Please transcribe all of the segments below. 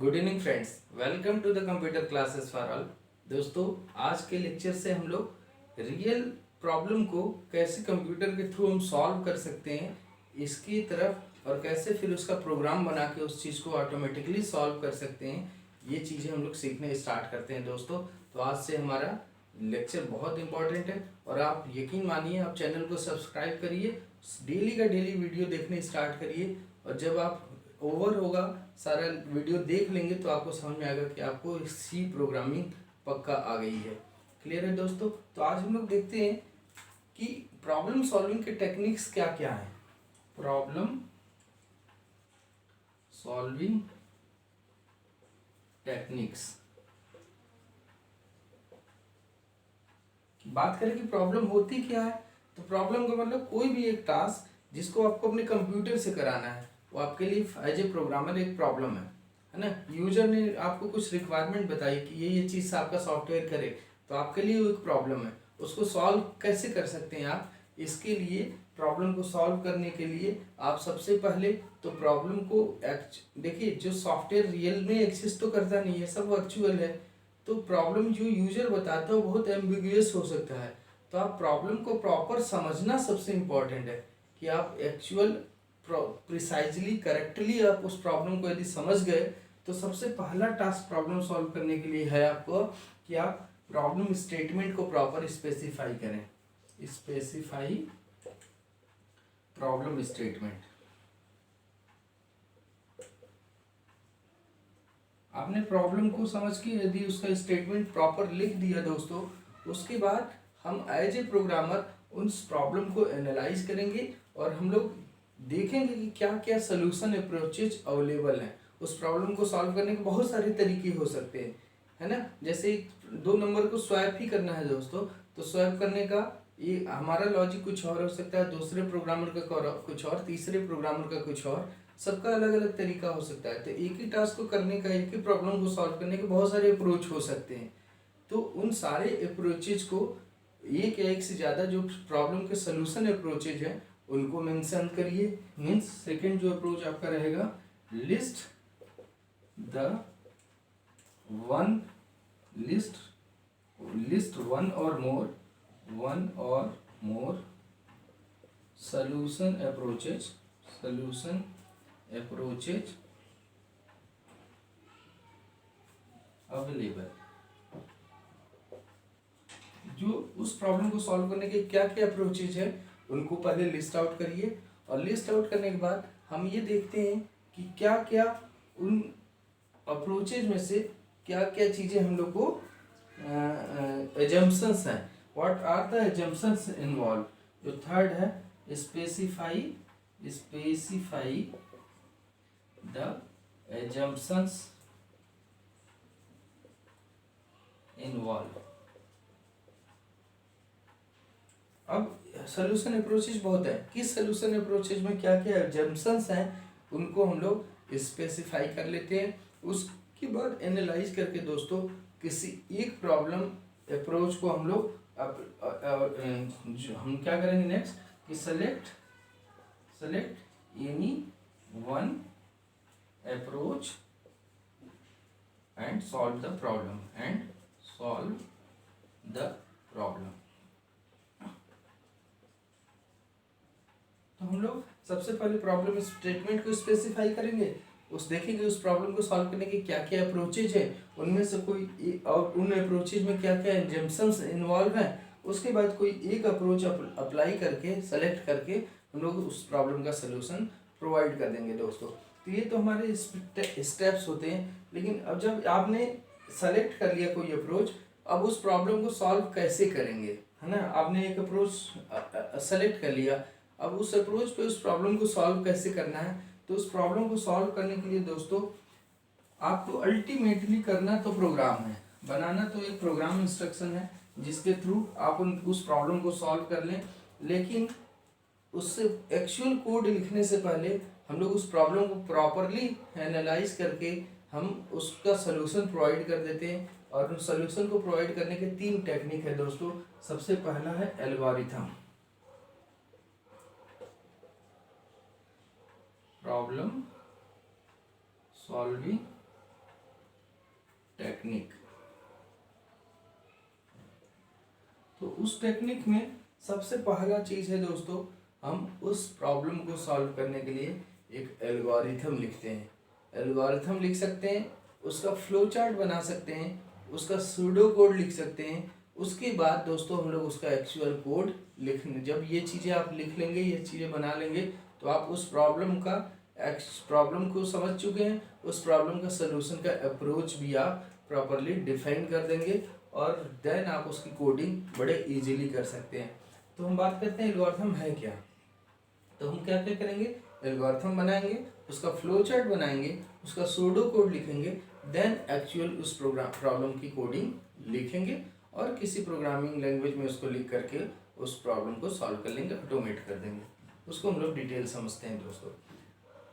Good evening friends, welcome to the computer classes for all. दोस्तों, आज के lecture से हम लोग रियल प्रॉब्लम को कैसे कंप्यूटर के थ्रू हम सॉल्व कर सकते हैं इसकी तरफ, और कैसे फिर उसका प्रोग्राम बना के उस चीज़ को ऑटोमेटिकली सॉल्व कर सकते हैं, ये चीज़ें हम लोग सीखने स्टार्ट करते हैं। दोस्तों, तो आज से हमारा लेक्चर बहुत इंपॉर्टेंट है और आप यकीन मानिए, आप चैनल को सब्सक्राइब करिए, डेली का डेली वीडियो देखने स्टार्ट करिए, और जब आप ओवर होगा सारा वीडियो देख लेंगे तो आपको समझ में आएगा कि आपको सी प्रोग्रामिंग पक्का आ गई है। क्लियर है दोस्तों? तो आज हम लोग देखते हैं कि प्रॉब्लम सॉल्विंग के टेक्निक्स क्या क्या हैं। प्रॉब्लम सॉल्विंग टेक्निक्स बात करें कि प्रॉब्लम होती क्या है, तो प्रॉब्लम का मतलब कोई भी एक टास्क जिसको आपको अपने कंप्यूटर से कराना है, वो आपके लिए एज ए प्रोग्रामर एक प्रॉब्लम है ना। यूजर ने आपको कुछ रिक्वायरमेंट बताई कि ये चीज़ आपका सॉफ्टवेयर करे, तो आपके लिए वो एक प्रॉब्लम है। उसको सॉल्व कैसे कर सकते हैं आप? इसके लिए प्रॉब्लम को सॉल्व करने के लिए आप सबसे पहले तो प्रॉब्लम को देखिए, जो सॉफ्टवेयर रियल में एक्सिस्ट तो करता नहीं है, सब वर्चुअल है। तो प्रॉब्लम जो यूजर बताता है वो बहुत एम्बिगुअस हो सकता है। तो आप प्रॉब्लम को प्रॉपर समझना सबसे इम्पॉर्टेंट है कि आप एक्चुअल प्रिसाइजली करेक्टली आप उस प्रॉब्लम को यदि समझ गए, तो सबसे पहला टास्क प्रॉब्लम सॉल्व करने के लिए है आपको कि आप प्रॉब्लम स्टेटमेंट को प्रॉपर स्पेसिफाई करें। Specify problem statement. आपने प्रॉब्लम को समझ के यदि उसका स्टेटमेंट प्रॉपर लिख दिया दोस्तों, उसके बाद हम एज ए प्रोग्रामर उस प्रॉब्लम को एनालाइज करेंगे और हम लोग देखेंगे कि क्या क्या सोल्यूशन अप्रोचेज अवेलेबल हैं। उस प्रॉब्लम को सॉल्व करने के बहुत सारे तरीके हो सकते हैं, है ना। जैसे 2 नंबर को स्वैप ही करना है दोस्तों, तो स्वैप करने का ये हमारा लॉजिक कुछ और हो सकता है, दूसरे प्रोग्रामर का कुछ और, तीसरे प्रोग्रामर का कुछ और, सबका अलग अलग तरीका हो सकता है। तो एक ही टास्क को करने का, एक ही प्रॉब्लम को सॉल्व करने के बहुत सारे अप्रोच हो सकते हैं। तो उन सारे अप्रोचेज को, एक या एक से ज़्यादा जो प्रॉब्लम के सोल्यूशन अप्रोचेज हैं उनको मेंशन करिए। मीन्स सेकंड जो अप्रोच आपका रहेगा, list the one list one और मोर solution approaches अवेलेबल। जो उस प्रॉब्लम को सॉल्व करने के क्या क्या अप्रोचेज है उनको पहले लिस्ट आउट करिए, और लिस्ट आउट करने के बाद हम ये देखते हैं कि क्या क्या उन अप्रोचेज में से क्या क्या चीज़ें हम लोग को एजम्पशंस हैं। What are the assumptions involve. जो थर्ड है, स्पेसिफाई द एजम्पशंस इन्वॉल्व। अब सोल्यूशन अप्रोचेज बहुत है, किस सोल्यूशन अप्रोचेज में क्या क्या एजम्पशंस हैं उनको हम लोग स्पेसिफाई कर लेते हैं। उसके बाद एनालाइज करके दोस्तों किसी एक प्रॉब्लम अप्रोच को हम लोग हम क्या करेंगे नेक्स्ट कि select any one approach and solve the problem. तो हम लोग सबसे पहले प्रॉब्लम स्टेटमेंट को स्पेसिफाई करेंगे, देखेंगे उस प्रॉब्लम को सॉल्व करने के क्या क्या अप्रोचेज है, उनमें से कोई और उन अप्रोचेज में क्या क्या एजम्पशंस इन्वॉल्व हैं। उसके बाद कोई एक अप्रोच अप्लाई करके, सेलेक्ट करके हम लोग उस प्रॉब्लम का सलूशन प्रोवाइड कर देंगे दोस्तों। तो ये तो हमारे स्टेप्स होते हैं। लेकिन अब जब आपने सेलेक्ट कर लिया कोई अप्रोच, अब उस प्रॉब्लम को सॉल्व कैसे करेंगे, है ना। आपने एक अप्रोच सेलेक्ट कर लिया, अब उस अप्रोच पे उस प्रॉब्लम को सॉल्व कैसे करना है। तो उस प्रॉब्लम को सॉल्व करने के लिए दोस्तों आपको अल्टीमेटली करना तो प्रोग्राम है, बनाना तो एक प्रोग्राम इंस्ट्रक्शन है जिसके थ्रू आप उस प्रॉब्लम को सॉल्व कर लें। लेकिन उससे एक्चुअल कोड लिखने से पहले हम लोग उस प्रॉब्लम को प्रॉपरली एनालाइज करके हम उसका सलूशन प्रोवाइड कर देते हैं। और उस सलूशन को प्रोवाइड करने के 3 टेक्निक है दोस्तों। सबसे पहला है एल्गोरिथम, प्रॉब्लम सॉल्विंग टेक्निक। तो उस टेक्निक में सबसे पहला चीज है दोस्तों, हम उस प्रॉब्लम को सॉल्व करने के लिए एक एल्गोरिथम लिखते हैं। एल्गोरिथम लिख सकते हैं, उसका फ्लो चार्ट बना सकते हैं, उसका सूडो कोड लिख सकते हैं। उसके बाद दोस्तों हम लोग उसका एक्चुअल कोड लिखने, जब ये चीज़ें आप लिख लेंगे, ये चीज़ें बना लेंगे, तो आप उस प्रॉब्लम को समझ चुके हैं। उस प्रॉब्लम का सलूशन का अप्रोच भी आप प्रॉपरली डिफाइन कर देंगे और देन आप उसकी कोडिंग बड़े इजीली कर सकते हैं। तो हम बात करते हैं एल्गोरिथम है क्या। तो हम क्या क्या करेंगे, एल्गोरिथम बनाएंगे, उसका फ्लो चार्ट बनाएंगे, उसका सूडो कोड लिखेंगे, देन एक्चुअल उस प्रॉब्लम की कोडिंग लिखेंगे और किसी प्रोग्रामिंग लैंग्वेज में उसको लिख करके उस प्रॉब्लम को सॉल्व कर लेंगे, ऑटोमेट कर देंगे। उसको हम लोग डिटेल समझते हैं दोस्तों।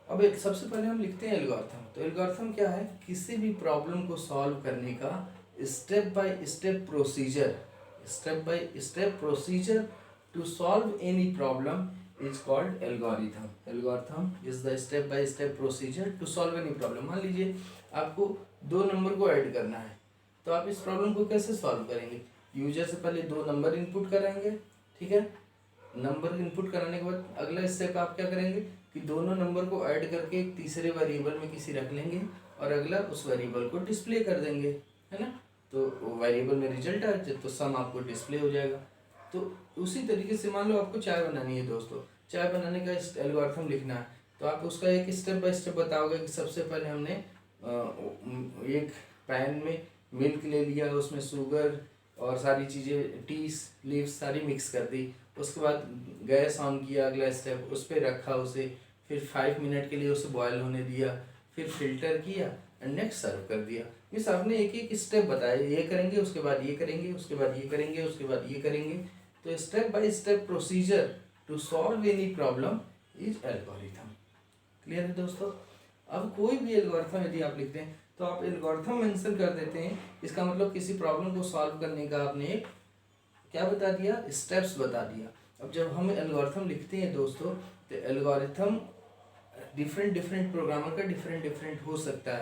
अब एक सबसे पहले हम लिखते हैं एल्गोरिथम। तो एल्गोरिथम क्या है, किसी भी प्रॉब्लम को सॉल्व करने का step by step procedure to solve any problem is called algorithm. Algorithm is the step by step procedure to solve any problem. मान लीजिए आपको 2 नंबर को ऐड करना है, तो आप इस प्रॉब्लम को कैसे सॉल्व करेंगे। यूजर से पहले 2 नंबर इनपुट कराएंगे, ठीक है। नंबर इनपुट कराने के बाद अगला स्टेप आप क्या करेंगे कि दोनों नंबर को ऐड करके एक तीसरे वेरिएबल में किसी रख लेंगे और अगला उस वेरिएबल को डिस्प्ले कर देंगे, है ना। तो वेरिएबल में रिजल्ट आ जाए तो सम आपको डिस्प्ले हो जाएगा। तो उसी तरीके से मान लो आपको चाय बनानी है दोस्तों, चाय बनाने का एल्गोरिथम लिखना है, तो आप उसका एक स्टेप बाय स्टेप बताओगे कि सबसे पहले हमने एक पैन में मिल्क ले लिया, उसमें शुगर और सारी चीज़ें टी लीव्स सारी मिक्स कर दी। उसके बाद गैस ऑन किया, अगला स्टेप उस पर रखा उसे, फिर 5 मिनट के लिए उसे बॉयल होने दिया, फिर फिल्टर किया एंड नेक्स्ट सर्व कर दिया। मीन्स आपने एक एक स्टेप बताया, ये करेंगे उसके बाद ये करेंगे, उसके बाद ये करेंगे, उसके बाद ये करेंगे। तो step by step procedure to solve any problem is algorithm. Clear है दोस्तों। अब कोई भी एल्गोरिथम यदि आप लिखते हैं तो आप एल्गोरिथम मेंशन कर देते हैं, इसका मतलब किसी प्रॉब्लम को सॉल्व करने का आपने एक क्या बता दिया, स्टेप्स बता दिया। अब जब हम एल्गोरिथम लिखते हैं दोस्तों, तो एल्गोरिथम डिफरेंट प्रोग्रामर का डिफरेंट हो सकता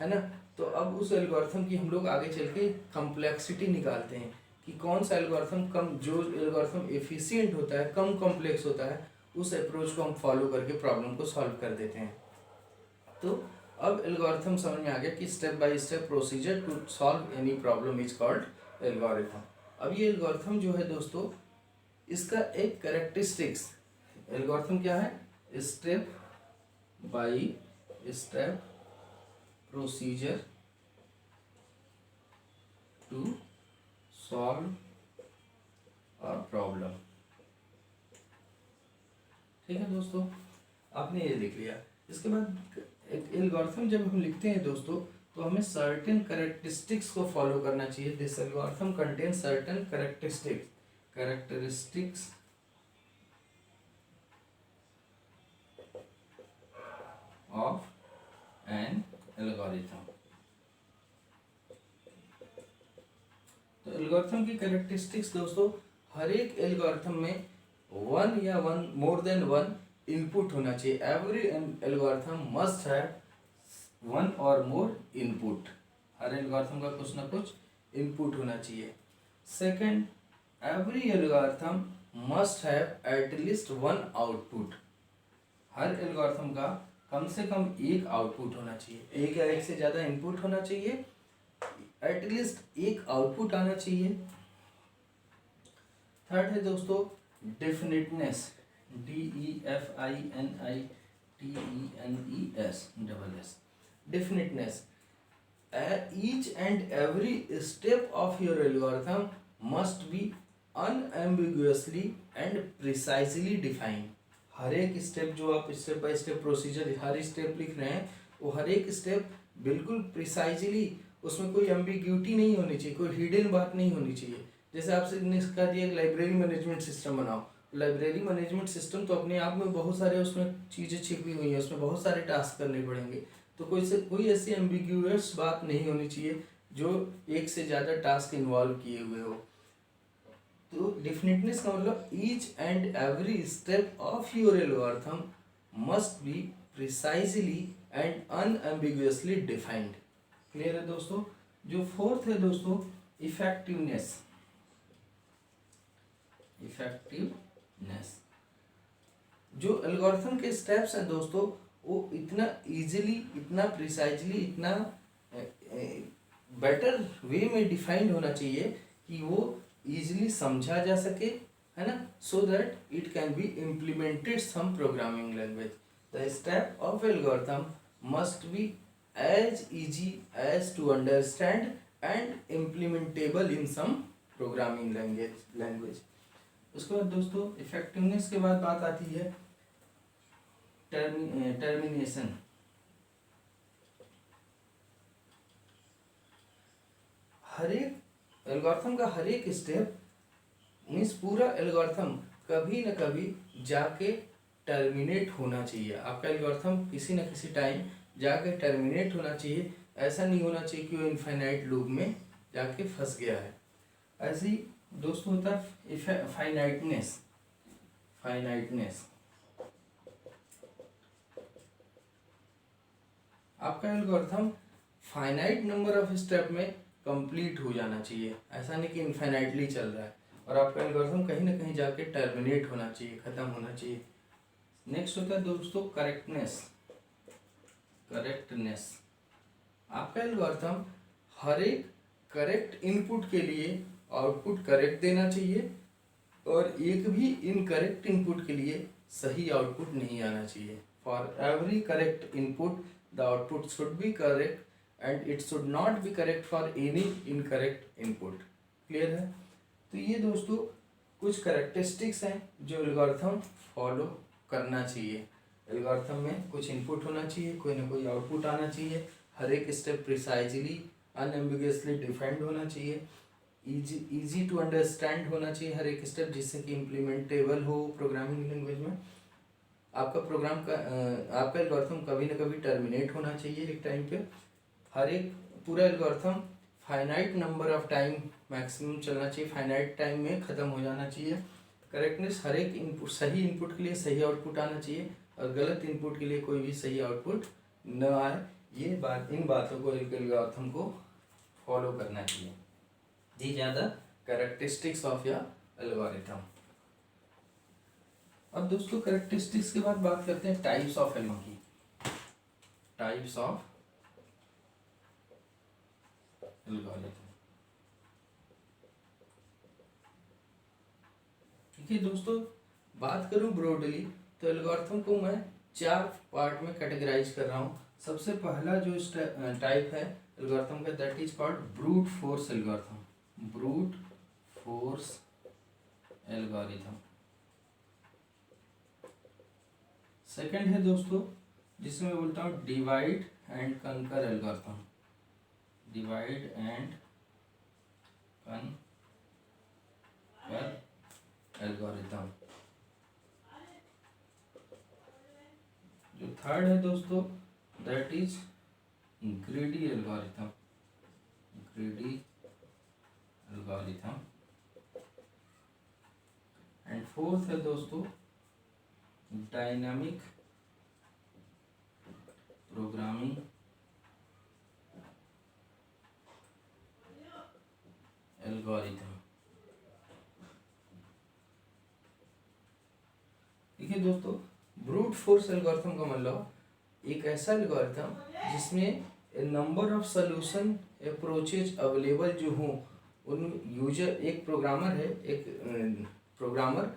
है ना। तो अब उस एल्गोरिथम की हम लोग आगे चल के कम्प्लेक्सिटी निकालते हैं कि कौन सा एल्गोरिथम जो एल्गोरिथम एफिशिएंट होता है, कम कॉम्प्लेक्स होता है, उस अप्रोच को हम फॉलो करके प्रॉब्लम को सॉल्व कर देते हैं। तो अब एल्गोरिथम समझ में आ गया कि step by step procedure to solve any problem is called algorithm. अब ये एल्गोरिथम जो है दोस्तों, इसका एक कैरेक्टरिस्टिक्स, एल्गोरिथम क्या है, step by step procedure to solve a problem. ठीक है दोस्तों, आपने ये लिख लिया। इसके बाद एक एल्गोरिथम जब हम लिखते हैं दोस्तों, तो हमें सर्टेन कैरेक्टरिस्टिक्स को फॉलो करना चाहिए। This algorithm contain certain characteristics of an algorithm. तो एल्गोरिथम की कैरेक्टरिस्टिक्स दोस्तों, हर एक एल्गोरिथम में वन या मोर देन वन इनपुट होना चाहिए। एवरी एल्गोरिथम मस्ट हैव 1 और मोर इनपुट। हर एल्गोरिथम का कुछ ना कुछ इनपुट होना चाहिए। Second, every algorithm must have at least 1 output. Her algorithm का कम से कम एक आउटपुट होना चाहिए, एक या एक से ज़्यादा इनपुट होना चाहिए, एटलीस्ट एक आउटपुट आना चाहिए। थर्ड है दोस्तों definiteness, DEFINITENES, definiteness. Each and every step of your algorithm must be unambiguously and precisely defined. हर एक स्टेप जो आप step by step procedure her step लिख रहे हैं, वो हर एक स्टेप बिल्कुल प्रिसाइजली, उसमें कोई एम्बिग्यूटी नहीं होनी चाहिए, कोई हिडन बात नहीं होनी चाहिए। जैसे आपसे कहा दिया लाइब्रेरी मैनेजमेंट सिस्टम बनाओ, लाइब्रेरी मैनेजमेंट सिस्टम तो अपने आप में बहुत सारे उसमें चीज़ें छिपी हुई हैं, उसमें बहुत सारे टास्क करने पड़ेंगे। तो कोई ऐसी एम्बिग्यूअस बात नहीं होनी चाहिए जो एक से ज़्यादा टास्क इन्वॉल्व किए हुए हो। तो डेफिनेटनेस का मतलब each and every step of your algorithm must be precisely and unambiguously defined. Clear है दोस्तों। जो फोर्थ है दोस्तों, इफेक्टिवनेस। इफेक्टिवनेस, जो एल्गोरिथम के स्टेप्स हैं दोस्तों, वो इतना इजीली, इतना प्रिसाइजली, इतना बेटर वे में डिफाइंड होना चाहिए कि वो इजीली समझा जा सके, है ना, so that it can be implemented some programming language. The step of algorithm must be as easy as to understand and implementable in some programming language. उसके बाद दोस्तों इफेक्टिवनेस के बाद बात आती है टर्मिनेशन। हर एक एल्गोरिथम का हर एक स्टेप मीन्स पूरा एल्गोरिथम कभी न कभी जाके टर्मिनेट होना चाहिए। आपका एल्गोरिथम किसी न किसी टाइम जाके टर्मिनेट होना चाहिए। ऐसा नहीं होना चाहिए कि वो इनफाइनाइट लूप में जाके फंस गया है। ऐसे ही दोस्तों होता है फाइनाइटनेस। आपका algorithm finite number of step में कंप्लीट हो जाना चाहिए। ऐसा नहीं कि इनफाइनाइटली चल रहा है, और आपका एल्गोरिथम कहीं ना कहीं जाके टर्मिनेट होना चाहिए, खत्म होना चाहिए। नेक्स्ट होता है दोस्तों करेक्टनेस। आपका एल्गोरिथम हर एक करेक्ट इनपुट के लिए आउटपुट करेक्ट देना चाहिए, और एक भी इनकरेक्ट इनपुट के लिए सही आउटपुट नहीं आना चाहिए। For every correct input the output should be correct and it should not be correct for any incorrect input. Clear है? तो ये दोस्तों कुछ करेक्टरिस्टिक्स हैं जो एल्गोरिथम फॉलो करना चाहिए। एल्गोरिथम में कुछ इनपुट होना चाहिए, कोई ना कोई आउटपुट आना चाहिए, हर एक स्टेप प्रिसाइजली अनएम्बिगुअसली डिफाइंड होना चाहिए, इजी टू अंडरस्टैंड होना चाहिए हर एक स्टेप, जिससे कि इम्प्लीमेंटेबल हो प्रोग्रामिंग लैंग्वेज में। आपका एल्गोरिथम कभी ना कभी टर्मिनेट होना चाहिए एक टाइम पे। हर एक पूरा algorithm finite number of time maximum चलना चाहिए, फाइनाइट टाइम में ख़त्म हो जाना चाहिए। करेक्टनेस, हर एक इनपुट, सही इनपुट के लिए सही आउटपुट आना चाहिए, और गलत इनपुट के लिए कोई भी सही आउटपुट न आए। इन बातों को एल्गोरिथम को फॉलो करना चाहिए। These are the characteristics of your algorithm. अब दोस्तों कैरेक्टरिस्टिक्स के बाद बात करते हैं टाइप्स ऑफ एल्गोरिथम की। Types of algorithm. ठीक है दोस्तों, बात करूं ब्रॉडली तो एल्गोरिथम को मैं 4 पार्ट में कैटेगराइज कर रहा हूं। सबसे पहला जो टाइप है एल्गोरिथम का, that is called brute force algorithm. Brute force algorithm. Second है दोस्तों जिसमें बोलता हूँ डिवाइड एंड कंकर एल्गोरिथम। डिवाइड एंड कंकर एल्गोरिथम। जो थर्ड है दोस्तों that is greedy algorithm. Greedy algorithm. And fourth है दोस्तों डायनामिक प्रोग्रामिंग एल्गोरिथम। देखिए दोस्तों, ब्रूट फोर्स एल्गोरिथम का मतलब एक ऐसा एल्गोरिथम जिसमें number of solution approaches available जो हों, उन यूजर, एक प्रोग्रामर है, एक प्रोग्रामर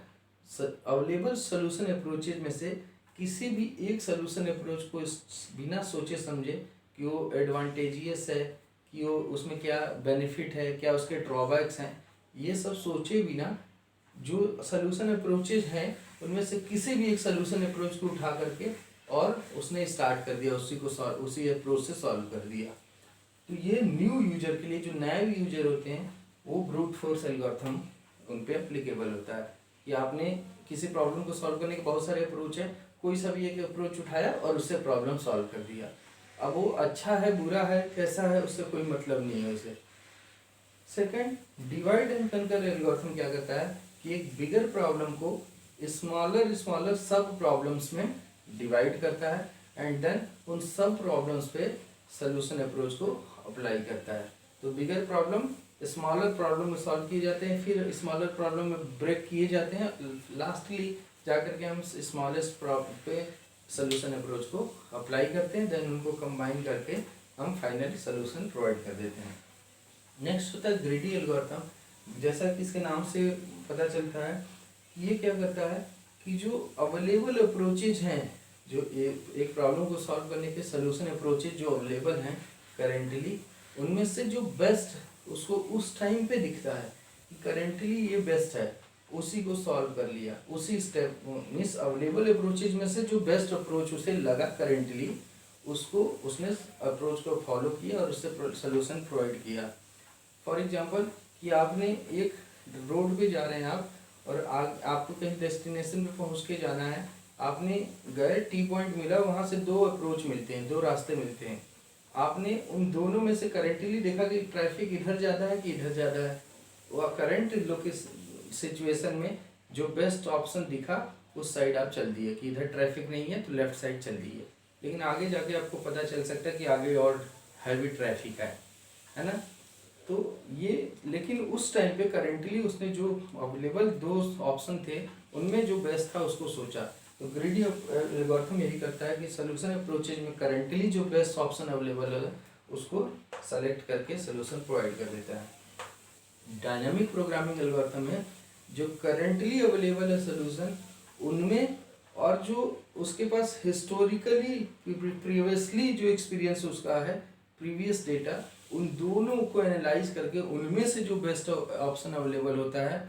अवेलेबल सॉल्यूशन अप्रोचेज में से किसी भी एक सॉल्यूशन अप्रोच को बिना सोचे समझे कि वो एडवांटेजियस है, कि वो उसमें क्या बेनिफिट है, क्या उसके ड्रॉबैक्स हैं, ये सब सोचे बिना जो सॉल्यूशन अप्रोचेज हैं उनमें से किसी भी एक सॉल्यूशन अप्रोच को उठा करके और उसने स्टार्ट कर दिया, उसी अप्रोच से सॉल्व कर दिया। तो ये न्यू यूजर के लिए, जो नए यूजर होते हैं, वो ब्रूट फोर्स एल्गोरिथम उन पे एप्लीकेबल होता है कि आपने किसी प्रॉब्लम को सॉल्व करने के बहुत सारे अप्रोच है, कोई सा भी एक अप्रोच उठाया और उससे प्रॉब्लम सॉल्व कर दिया। अब वो अच्छा है, बुरा है, कैसा है, उससे कोई मतलब नहीं है उसे। सेकंड, डिवाइड एंड कंकर एल्गोरिथम क्या करता है कि एक बिगर प्रॉब्लम को स्मॉलर सब प्रॉब्लम्स में डिवाइड करता है एंड देन उन सब प्रॉब्लम्स पे सोल्यूशन अप्रोच को अप्लाई करता है। तो बिगर प्रॉब्लम स्मॉलर प्रॉब्लम में सॉल्व किए जाते हैं, फिर स्मॉलर प्रॉब्लम में ब्रेक किए जाते हैं, लास्टली जाकर के हम स्मॉलेस्ट प्रॉब्लम पे सोल्यूशन अप्रोच को अप्लाई करते हैं, देन उनको कंबाइन करके हम फाइनली सोल्यूशन प्रोवाइड कर देते हैं। नेक्स्ट होता है ग्रीडी एल्गोरिथम। जैसा कि इसके नाम से पता चलता है, ये क्या करता है कि जो अवेलेबल अप्रोचेज हैं, जो एक प्रॉब्लम को सॉल्व करने के सोल्यूशन अप्रोचेज जो अवेलेबल हैं करेंटली, उनमें से जो बेस्ट उसको उस टाइम पे दिखता है कि करेंटली ये बेस्ट है, उसी को सॉल्व कर लिया, उसी स्टेप मीन्स अवेलेबल अप्रोचेज में से जो बेस्ट अप्रोच उसे लगा करेंटली, उसको उसने अप्रोच को फॉलो किया और उससे सोल्यूशन प्रोवाइड किया। फॉर एग्जांपल कि आपने एक रोड पे जा रहे हैं आप, और आपको कहीं डेस्टिनेशन पे पहुंच के जाना है, आपने गए टी पॉइंट मिला, वहाँ से दो अप्रोच मिलते हैं, दो रास्ते मिलते हैं, आपने उन दोनों में से करेंटली देखा कि ट्रैफिक इधर ज़्यादा है कि इधर ज़्यादा है, वह करंट सिचुएशन में जो बेस्ट ऑप्शन दिखा उस साइड आप चल दिए कि इधर ट्रैफिक नहीं है तो लेफ्ट साइड चल दिए। लेकिन आगे जाके आपको पता चल सकता है कि आगे और हैवी ट्रैफिक है ना। तो ये लेकिन उस टाइम पे करेंटली उसने जो अवेलेबल दो ऑप्शन थे उनमें जो बेस्ट था उसको सोचा। तो ग्रीडी एल्गोरिथम यही करता है कि सोल्यूशन अप्रोचेज में करेंटली जो बेस्ट ऑप्शन अवेलेबल है उसको सेलेक्ट करके सोल्यूशन प्रोवाइड कर देता है। डायनामिक प्रोग्रामिंग एल्गोरिथम है जो करेंटली अवेलेबल है सोल्यूशन उनमें, और जो उसके पास हिस्टोरिकली प्रीवियसली जो एक्सपीरियंस उसका है, प्रीवियस डेटा, उन दोनों को एनालाइज करके उनमें से जो बेस्ट ऑप्शन अवेलेबल होता है,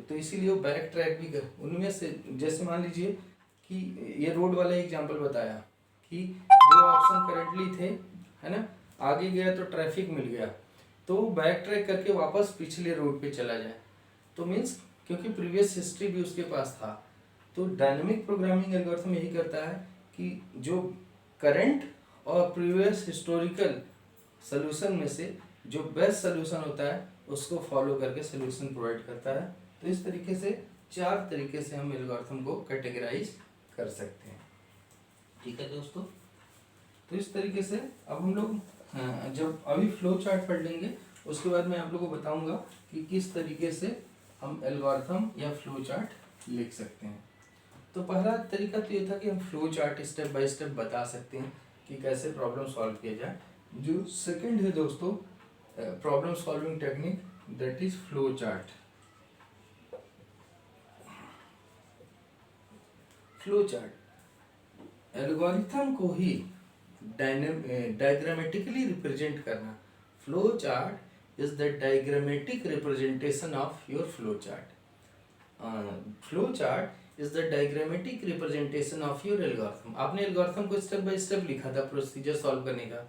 तो इसीलिए वो बैक ट्रैक भी कर उनमें से, जैसे मान लीजिए कि ये रोड वाला एग्जांपल बताया कि दो ऑप्शन करेंटली थे, है ना, आगे गया तो ट्रैफिक मिल गया, तो बैक ट्रैक करके वापस पिछले रोड पे चला जाए, तो मीन्स क्योंकि प्रीवियस हिस्ट्री भी उसके पास था। तो डायनेमिक प्रोग्रामिंग एल्गोरिथम यही करता है कि जो करंट और प्रीवियस हिस्टोरिकल सोल्यूशन में से जो बेस्ट सोल्यूशन होता है उसको फॉलो करके सोल्यूशन प्रोवाइड करता है। तो इस तरीके से चार तरीके से हम एल्गोरिथम को कैटेगराइज कर सकते हैं। ठीक है दोस्तों, तो इस तरीके से अब हम लोग जब अभी फ्लो चार्ट पढ़ लेंगे उसके बाद मैं आप लोगों को बताऊंगा कि किस तरीके से हम एल्गोरिथम या फ्लो चार्ट लिख सकते हैं। तो पहला तरीका तो ये था कि हम flow chart step by step बता सकते हैं कि कैसे प्रॉब्लम सॉल्व किया जाए। जो सेकंड है दोस्तों problem solving technique, that is flow chart. Flow chart algorithm को ही डायग्रामेटिकली रिप्रेजेंट करना। Flow chart is the diagrammatic representation of your flow chart. Flow chart is the diagrammatic representation of your algorithm. आपने algorithm को step by step लिखा था procedure solve करने का,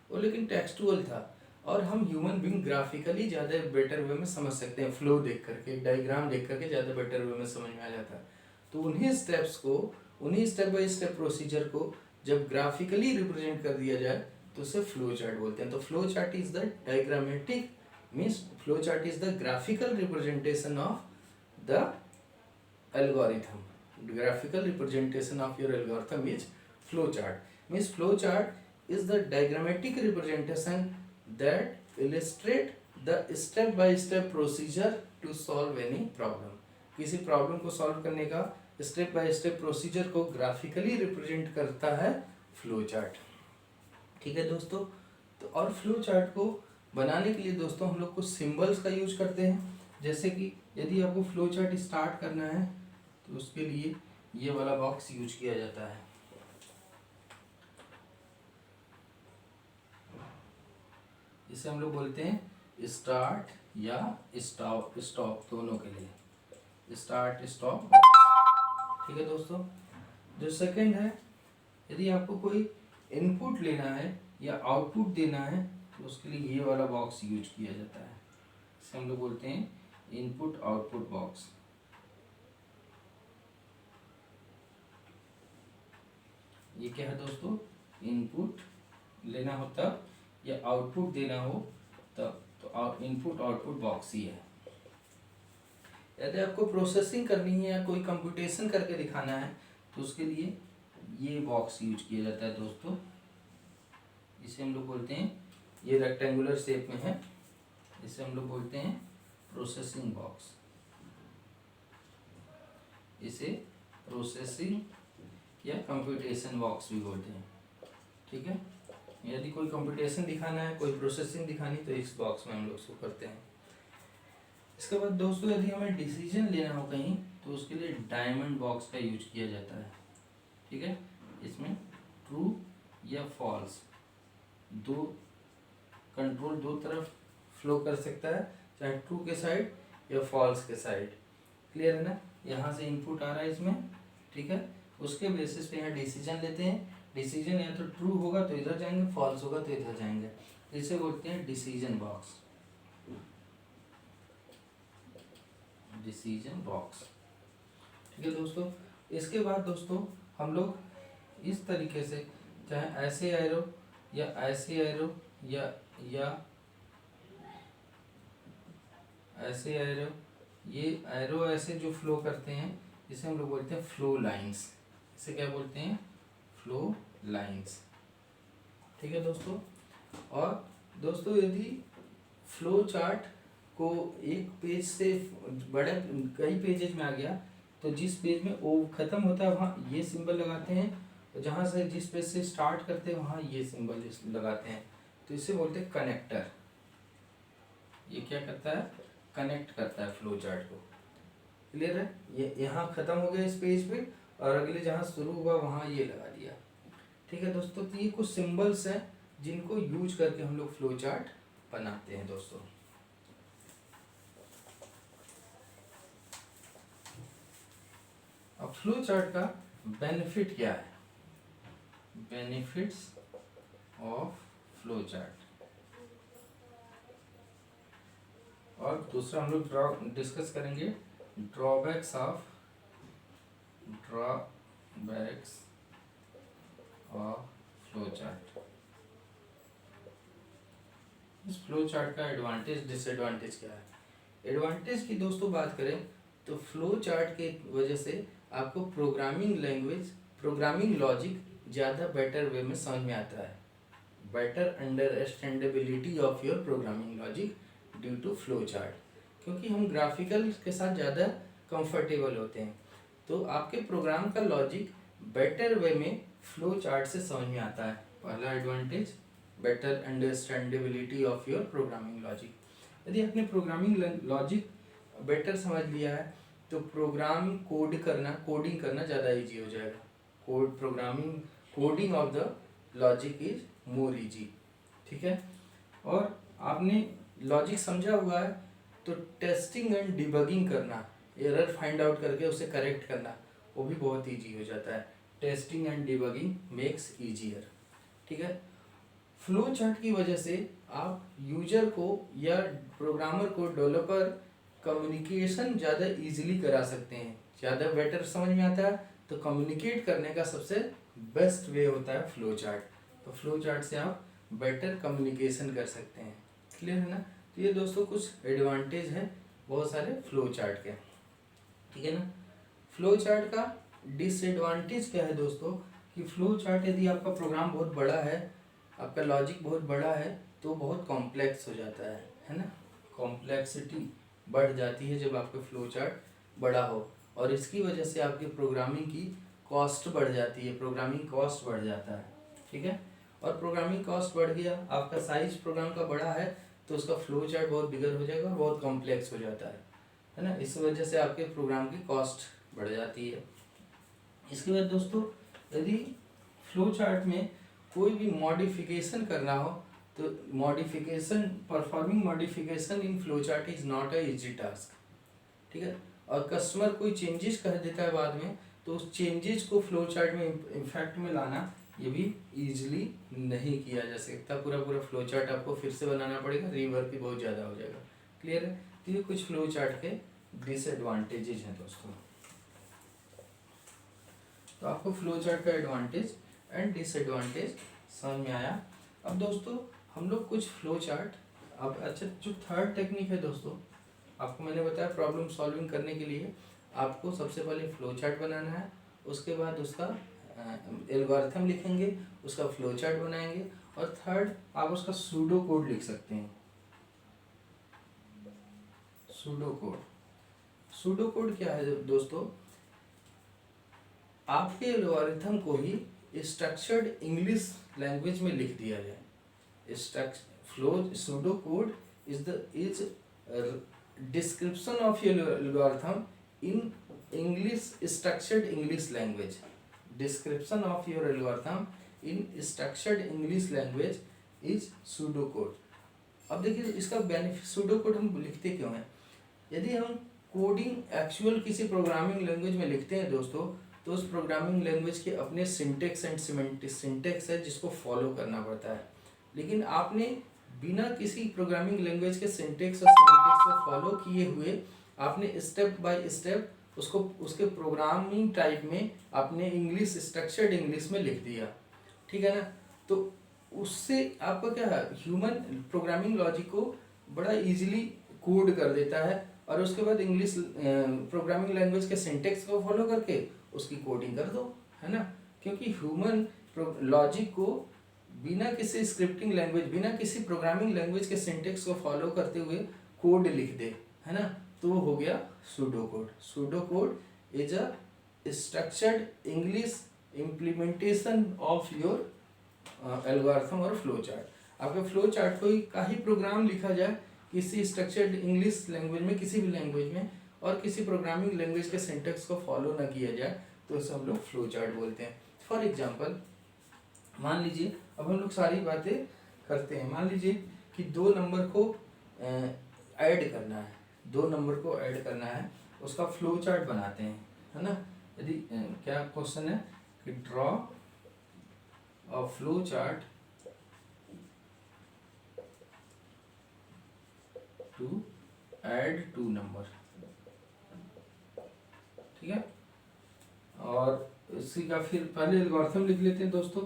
वो लेकिन टेक्सटुअल था, और हम ह्यूमन बीइंग ग्राफिकली ज़्यादा बेटर वे में समझ सकते हैं, फ्लो देख करके, डायग्राम देख करके ज़्यादा बेटर वे में समझ में आ जाता है। तो उन्हीं स्टेप्स को, उन्हीं स्टेप बाय स्टेप प्रोसीजर को जब ग्राफिकली रिप्रेजेंट कर दिया जाए तो उसे फ्लो चार्ट बोलते हैं। तो flow chart is the diagrammatic means flow chart is the graphical representation of the algorithm. Graphical representation of your algorithm is flow chart. Means flow chart is the diagrammatic representation that illustrate the step by step procedure to solve any problem. किसी problem को solve करने का step by step procedure को graphically represent करता है flow chart. ठीक है दोस्तों, तो और फ्लो चार्ट को बनाने के लिए दोस्तों हम लोग कुछ सिंबल्स का यूज करते हैं। जैसे कि यदि आपको फ्लो चार्ट स्टार्ट करना है तो उसके लिए ये वाला बॉक्स यूज किया जाता है। इसे हम लोग बोलते हैं स्टार्ट या स्टॉप, स्टॉप दोनों के लिए स्टार्ट स्टॉप बॉक्स। ठीक है दोस्तों, जो सेकंड है, यदि आपको कोई इनपुट लेना है या आउटपुट देना है तो उसके लिए ये वाला बॉक्स यूज किया जाता है। इसे हम लोग बोलते हैं इनपुट आउटपुट बॉक्स। ये क्या है दोस्तों, इनपुट लेना हो तब या आउटपुट देना हो तब, तो इनपुट आउटपुट बॉक्स ही है। यदि आपको प्रोसेसिंग करनी है या कोई कंप्यूटेशन करके दिखाना है तो उसके लिए ये बॉक्स यूज किया जाता है दोस्तों। इसे हम लोग बोलते हैं, ये रेक्टेंगुलर शेप में है, इसे हम लोग बोलते हैं प्रोसेसिंग बॉक्स। इसे प्रोसेसिंग या कंप्यूटेशन बॉक्स भी बोलते हैं। ठीक है, यदि कोई कंप्यूटेशन दिखाना है, कोई प्रोसेसिंग दिखानी, तो इस बॉक्स में हम लोग उसको करते हैं। इसके बाद दोस्तों यदि हमें डिसीजन लेना हो कहीं, तो उसके लिए डायमंड बॉक्स का यूज किया जाता है। ठीक है, इसमें ट्रू या फॉल्स दो कंट्रोल दो तरफ फ्लो कर सकता है, चाहे ट्रू के साइड या फॉल्स के साइड। क्लियर है ना? यहाँ से इनपुट आ रहा है इसमें, ठीक है, उसके बेसिस पे यहाँ डिसीजन लेते हैं। डिसीजन या तो ट्रू होगा तो इधर जाएंगे, फॉल्स होगा तो इधर जाएंगे। इसे बोलते हैं डिसीजन बॉक्स। डिसीजन बॉक्स, ठीक है दोस्तों। इसके बाद दोस्तों हम लोग इस तरीके से, चाहे ऐसे एरो या ऐसे एरो या ऐसे एरो, ये एरो ऐसे जो फ्लो करते हैं, इसे हम लोग बोलते हैं फ्लो लाइंस। इसे क्या बोलते हैं? Flow lines. ठीक है दोस्तों। और दोस्तों यदि फ्लो चार्ट को एक पेज से बड़े कई पेजेस में आ गया, तो जिस पेज में वो खत्म होता है वहाँ ये सिंबल लगाते हैं, और जहाँ से जिस पेज से स्टार्ट करते हैं वहाँ ये सिंबल लगाते हैं। तो इसे बोलते हैं कनेक्टर। ये क्या करता है? कनेक्ट करता है फ्लो चार्ट को। क्लियर है? ये यहाँ खत्म हो गया इस पेज पे, और अगले जहाँ शुरू हुआ वहाँ ये लगा दिया। ठीक है दोस्तों, तो ये कुछ सिंबल्स हैं जिनको यूज करके हम लोग फ्लो चार्ट बनाते हैं दोस्तों। अब फ्लो चार्ट का बेनिफिट क्या है? Benefits of flow chart. और दूसरा हम लोग डिस्कस करेंगे ड्रॉबैक्स ऑफ फ्लो चार्ट। इस फ्लो चार्ट का एडवांटेज डिसएडवांटेज क्या है? एडवांटेज की दोस्तों बात करें तो फ्लो चार्ट के वजह से आपको प्रोग्रामिंग लॉजिक ज़्यादा बेटर वे में समझ में आता है। Better understandability of your programming logic due to flow chart, क्योंकि हम ग्राफिकल के साथ ज़्यादा कंफर्टेबल होते हैं, तो आपके प्रोग्राम का लॉजिक बेटर वे में फ्लो चार्ट से समझ में आता है। पहला advantage, better understandability of your programming logic. यदि आपने प्रोग्रामिंग लॉजिक बेटर समझ लिया है तो कोडिंग करना ज़्यादा इजी हो जाएगा। Coding of the logic is more easy. ठीक है, और आपने लॉजिक समझा हुआ है तो टेस्टिंग एंड डिबगिंग करना, एरर फाइंड आउट करके उसे करेक्ट करना, वो भी बहुत इजी हो जाता है। Testing and debugging makes easier. ठीक है, फ्लो चार्ट की वजह से आप यूजर को या प्रोग्रामर को, डेवलपर कम्युनिकेशन ज़्यादा इजीली करा सकते हैं। ज़्यादा बेटर समझ में आता है तो कम्युनिकेट करने का सबसे बेस्ट वे होता है फ्लो चार्ट। तो फ्लो चार्ट से आप बेटर कम्युनिकेशन कर सकते हैं। क्लियर है ना? तो ये दोस्तों कुछ एडवांटेज है बहुत सारे फ्लो चार्ट के। ठीक है ना? फ्लो चार्ट का डिसएडवांटेज क्या है दोस्तों? कि फ्लो चार्ट यदि आपका प्रोग्राम बहुत बड़ा है, आपका लॉजिक बहुत बड़ा है, तो बहुत कॉम्प्लेक्स हो जाता है ना? कॉम्प्लेक्सिटी बढ़ जाती है जब आपका फ्लो चार्ट बड़ा हो, और इसकी वजह से आपकी प्रोग्रामिंग की कॉस्ट बढ़ जाती है, प्रोग्रामिंग कॉस्ट बढ़ जाता है। ठीक है, और प्रोग्रामिंग कॉस्ट बढ़ गया, आपका साइज प्रोग्राम का बड़ा है, तो उसका फ्लो चार्ट बहुत बिगर हो जाएगा और बहुत कॉम्प्लेक्स हो जाता है ना? इस वजह से आपके प्रोग्राम की कॉस्ट बढ़ जाती है। इसके बाद दोस्तों यदि फ्लो चार्ट में कोई भी मॉडिफिकेशन करना हो, तो performing modification in flow chart is not a easy task. ठीक है, और कस्टमर कोई चेंजेस कर देता है बाद में, तो उस चेंजेस को फ्लो चार्ट में इफेक्ट में लाना ये भी इजीली नहीं किया जा सकता। पूरा फ्लो चार्ट आपको फिर से बनाना पड़ेगा, रीवर्क भी बहुत ज़्यादा हो जाएगा। क्लियर है? तो ये कुछ फ्लो चार्ट के डिसएडवांटेजेस हैं दोस्तों। तो आपको फ्लो चार्ट का एडवांटेज एंड डिसएडवांटेज समझ में आया। अब दोस्तों हम लोग कुछ फ्लो चार्ट, अब अच्छा जो थर्ड टेक्निक है दोस्तों, आपको मैंने बताया प्रॉब्लम सॉल्विंग करने के लिए आपको सबसे पहले फ्लो चार्ट बनाना है, उसके बाद उसका एल्गोरिथम लिखेंगे, उसका फ्लो चार्ट बनाएंगे, और थर्ड आप उसका सूडो कोड लिख सकते हैं। Pseudo code. सूडो कोड क्या है दोस्तों, आपके एल्गोरिथम को ही स्ट्रक्चर्ड इंग्लिश लैंग्वेज में लिख दिया जाए। Flow pseudo code is description of your algorithm in English structured English language. Description of your algorithm in structured English language is pseudo code. अब देखिए इसका बेनिफिट, सूडो कोड हम लिखते क्यों हैं? यदि हम कोडिंग एक्चुअल किसी प्रोग्रामिंग लैंग्वेज में लिखते हैं दोस्तों, तो उस प्रोग्रामिंग लैंग्वेज के अपने सिंटेक्स एंड सिंटेक्स है जिसको फॉलो करना पड़ता है। लेकिन आपने बिना किसी प्रोग्रामिंग लैंग्वेज के सिंटेक्स और सिमेंटिक्स को फॉलो किए हुए आपने स्टेप बाय स्टेप उसको उसके प्रोग्रामिंग टाइप में आपने इंग्लिश स्ट्रक्चर्ड इंग्लिश में लिख दिया, ठीक है ना। तो उससे आपका क्या है, ह्यूमन प्रोग्रामिंग लॉजिक को बड़ा इजीली कोड कर देता है और उसके बाद इंग्लिश प्रोग्रामिंग लैंग्वेज के सिंटेक्स को फॉलो करके उसकी कोडिंग कर दो, है ना। क्योंकि ह्यूमन लॉजिक को बिना किसी स्क्रिप्टिंग लैंग्वेज, बिना किसी प्रोग्रामिंग लैंग्वेज के सिंटेक्स को फॉलो करते हुए कोड लिख दे, है ना, तो वो हो गया pseudo code. Pseudo code is a structured English implementation of your algorithm और फ्लो चार्ट। आपके फ्लो चार्ट को का ही प्रोग्राम लिखा जाए किसी स्ट्रक्चर्ड इंग्लिश लैंग्वेज में, किसी भी लैंग्वेज में, और किसी प्रोग्रामिंग लैंग्वेज के सिंटेक्स को फॉलो ना किया जाए, तो इसे हम लोग फ्लो चार्ट बोलते हैं। फॉर एग्जांपल मान लीजिए, अब हम लोग सारी बातें करते हैं। मान लीजिए कि दो नंबर को ऐड करना है, दो नंबर को ऐड करना है, उसका फ्लो चार्ट बनाते हैं, है ना। यदि क्या क्वेश्चन है कि draw a flow chart to add two number, ठीक है। और इसी का फिर पहले एल्गोरिथम लिख लेते हैं दोस्तों,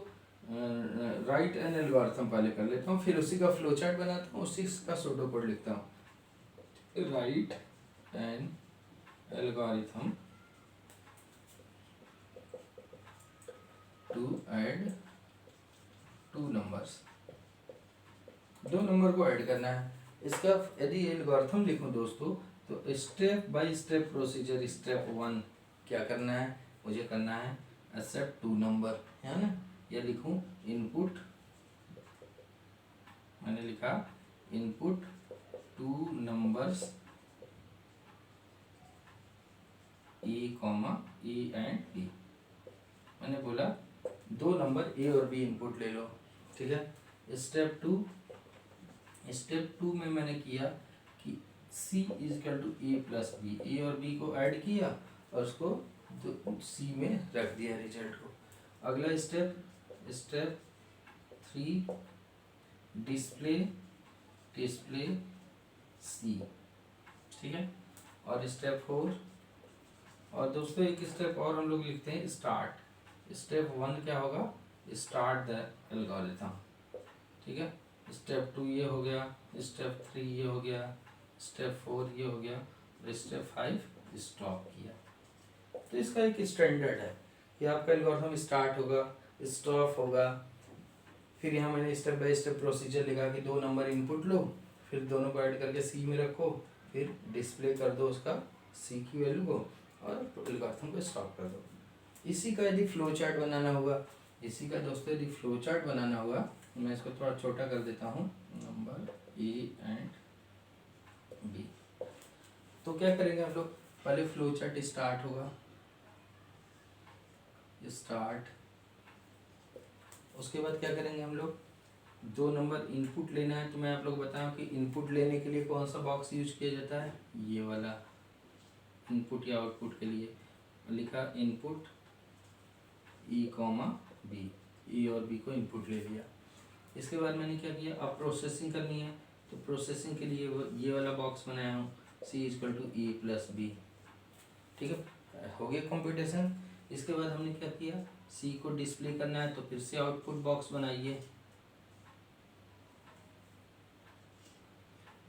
राइट एन एल्गोरिथम पहले कर लेता हूँ, फिर उसी का फ्लो चार्ट बनाता हूँ, उसी का सूडो कोड लिखता हूँ। Write an algorithm to add two numbers, दो नंबर को ऐड करना है। इसका यदि एल्गोरिथम लिखूं दोस्तों, तो step by step procedure. Step 1 क्या करना है, मुझे करना है एक्सेप्ट टू नंबर, है ना। या लिखूं इनपुट, मैंने लिखा input two numbers A and B. मैंने बोला दो नंबर ए और बी इनपुट ले लो, ठीक है। स्टेप टू में मैंने किया कि C is equal to A plus B, A और बी को ऐड किया और उसको C में रख दिया रिजल्ट को। अगला स्टेप 3 डिस्प्ले C, ठीक है। और स्टेप 4, और दोस्तों एक स्टेप और हम लोग लिखते हैं स्टार्ट। स्टेप 1 क्या होगा, स्टार्ट द एल्गोरिथम, ठीक है। स्टेप 2 ये हो गया, स्टेप 3 ये हो गया, स्टेप 4 ये हो गया, और स्टेप 5 स्टॉप किया। तो इसका एक स्टैंडर्ड है कि आपका एल्गोरिथम स्टार्ट होगा, स्टॉप होगा, फिर यहाँ मैंने स्टेप बाय स्टेप प्रोसीजर लिखा कि दो नंबर इनपुट लो, फिर दोनों को ऐड करके C में रखो, फिर डिस्प्ले कर दो उसका C की वैल्यू को, और एल्गोरिथम को स्टॉप कर दो। इसी का यदि फ्लो चार्ट बनाना होगा, इसी का दोस्तों यदि फ्लो चार्ट बनाना होगा, मैं इसको थोड़ा छोटा कर देता हूँ, नंबर A एंड B। तो क्या करेंगे हम लोग, पहले फ्लो चार्ट स्टार्ट होगा, स्टार्ट, उसके बाद क्या करेंगे हम लोग, दो नंबर इनपुट लेना है। तो मैं आप लोग बताऊं कि इनपुट लेने के लिए कौन सा बॉक्स यूज किया जाता है, ये वाला, इनपुट या आउटपुट के लिए लिखा इनपुट E, B, E और B को इनपुट ले लिया। इसके बाद मैंने क्या किया, अब प्रोसेसिंग करनी है, तो प्रोसेसिंग के लिए ये वाला बॉक्स बनाया हूँ, C equal to E plus B, ठीक है, हो गया कंप्यूटेशन। इसके बाद हमने क्या किया, C को डिस्प्ले करना है, तो फिर से आउटपुट बॉक्स बनाइए,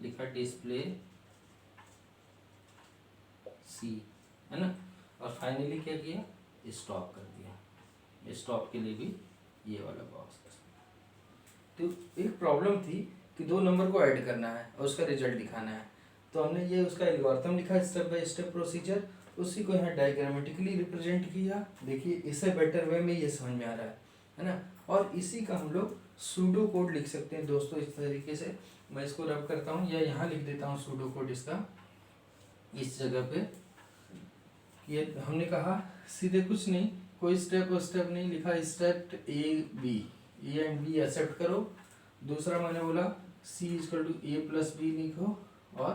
लिखा डिस्प्ले C, है ना। और फाइनली क्या किया, स्टॉप कर दिया। स्टॉप के लिए भी ये वाला बॉक्स। तो एक प्रॉब्लम थी कि दो नंबर को ऐड करना है और उसका रिजल्ट दिखाना है। तो हमने ये उसका एल्गोरिथम लिखा, स्टेप बाय स्टेप प्रोसीजर, उसी को यहाँ डायग्रामेटिकली रिप्रेजेंट किया। देखिए इससे बेटर वे में ये समझ में आ रहा है ना। और इसी का हम लोग सूडो कोड लिख सकते हैं दोस्तों इस तरीके से। मैं इसको रब करता हूँ या यहाँ लिख देता हूँ सूडो कोड इसका इस जगह पे। ये हमने कहा सीधे कुछ नहीं, कोई स्टेप नहीं लिखा, step A and B accept करो। दूसरा मैंने बोला C equal to A plus B लिखो और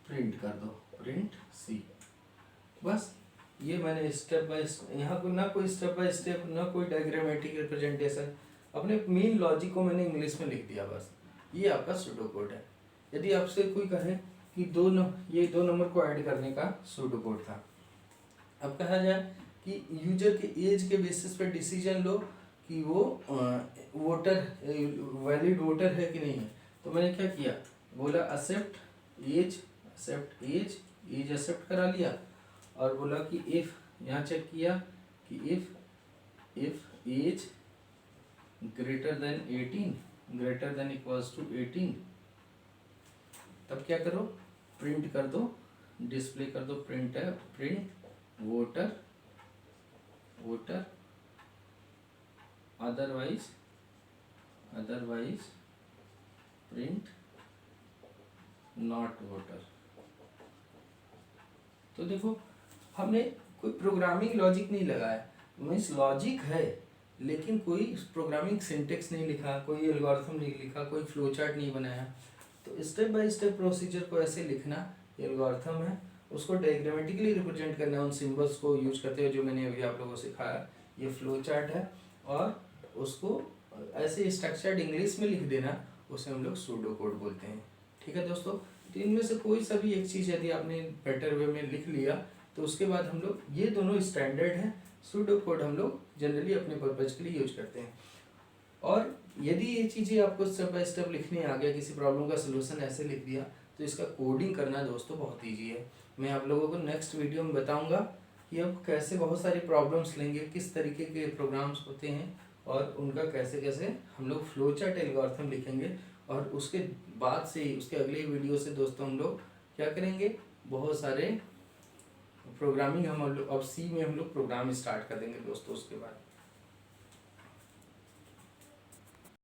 प्रिंट कर दो, प्रिंट सी। बस ये मैंने स्टेप बाय यहाँ को ना कोई स्टेप बाय स्टेप ना कोई डायग्रामेटिक रिप्रेजेंटेशन, अपने मेन लॉजिक को मैंने इंग्लिश में लिख दिया बस। ये आपका सूडो कोड है। यदि आपसे कोई कहे कि ये दो नंबर को ऐड करने का सूडो कोड था, अब कहा जाए कि यूजर के एज के बेसिस पर डिसीजन लो कि वो वैलिड वोटर है कि नहीं है। तो मैंने क्या किया, बोला एक्सेप्ट एज एक्सेप्ट करा लिया और बोला कि इफ, यहाँ चेक किया कि if age greater than equals to 18, तब क्या करो, प्रिंट कर दो, डिस्प्ले कर दो, print voter otherwise print not voter. तो देखो हमने कोई प्रोग्रामिंग लॉजिक नहीं लगाया, मीन्स लॉजिक है लेकिन कोई प्रोग्रामिंग सिंटेक्स नहीं लिखा, कोई एल्गोरिथम नहीं लिखा, कोई फ्लो चार्ट नहीं बनाया। तो स्टेप बाय स्टेप प्रोसीजर को ऐसे लिखना एल्गोरिथम है, उसको डायग्रामेटिकली रिप्रेजेंट करना उन सिंबल्स को यूज करते हुए जो मैंने अभी आप लोगों को सिखाया। ये फ्लो चार्ट है और उसको ऐसे स्ट्रक्चर्ड इंग्लिश में लिख देना, उसे हम लोग सूडो कोड बोलते हैं। ठीक है दोस्तों, तो इनमें से कोई सा भी एक चीज़ यदि आपने बेटर वे में लिख लिया तो उसके बाद हम लोग, ये दोनों स्टैंडर्ड हैं, सूडो कोड हम लोग जनरली अपने पर्पज के लिए यूज करते हैं। और यदि ये चीज़ें आपको स्टेप बाय स्टेप लिखने आ गया, किसी प्रॉब्लम का सोल्यूशन ऐसे लिख दिया, तो इसका कोडिंग करना दोस्तों बहुत ईजी है। मैं आप लोगों को नेक्स्ट वीडियो में बताऊंगा कि अब कैसे बहुत सारी प्रॉब्लम्स लेंगे, किस तरीके के प्रोग्राम्स होते हैं और उनका कैसे कैसे हम लोग फ्लो चार्ट एल्गोरिथम लिखेंगे। और उसके बाद से ही, उसके अगले वीडियो से दोस्तों हम लोग क्या करेंगे, बहुत सारे प्रोग्रामिंग हम लोग अब सी में हम लोग प्रोग्राम स्टार्ट कर देंगे दोस्तों उसके बाद।